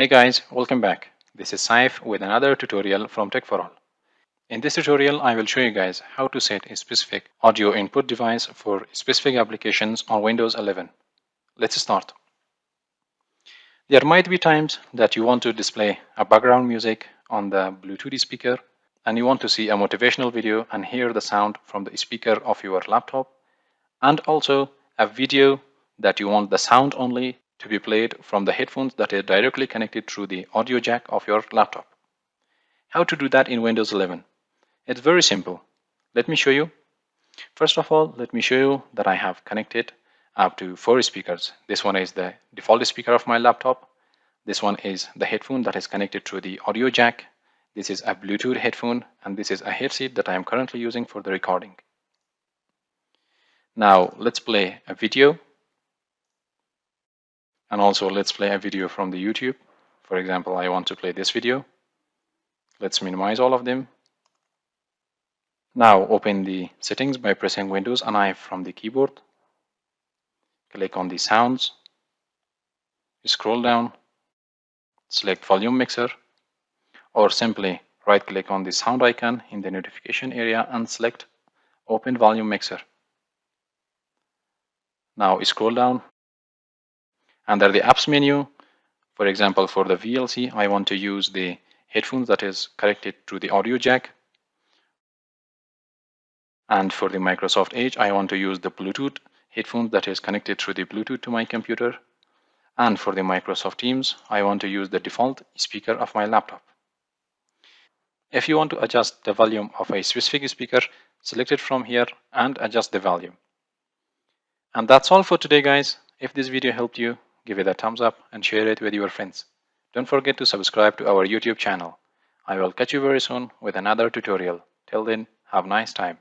Hey guys, welcome back. This is Saif with another tutorial from TechForAll. In this tutorial, I will show you guys how to set a specific audio input device for specific applications on Windows 11. Let's start. There might be times that you want to display a background music on the Bluetooth speaker and you want to see a motivational video and hear the sound from the speaker of your laptop, and also a video that you want the sound only to be played from the headphones that are directly connected through the audio jack of your laptop. How to do that in Windows 11? It's very simple. Let me show you. First of all, let me show you that I have connected up to 4 speakers. This one is the default speaker of my laptop. This one is the headphone that is connected through the audio jack. This is a Bluetooth headphone, and this is a headset that I am currently using for the recording. Now let's play a video, and also let's play a video from the YouTube. For example, I want to play this video. Let's minimize all of them. Now open the settings by pressing Windows and I from the keyboard. Click on the sounds, scroll down, select volume mixer, or simply right click on the sound icon in the notification area and select open volume mixer. Now scroll down. Under the apps menu, for example, for the VLC, I want to use the headphones that is connected to the audio jack. And for the Microsoft Edge, I want to use the Bluetooth headphone that is connected through the Bluetooth to my computer. And for the Microsoft Teams, I want to use the default speaker of my laptop. If you want to adjust the volume of a specific speaker, select it from here and adjust the volume. And that's all for today, guys. If this video helped you, give it a thumbs up and share it with your friends. Don't forget to subscribe to our YouTube channel. I will catch you very soon with another tutorial. Till then, have a nice time.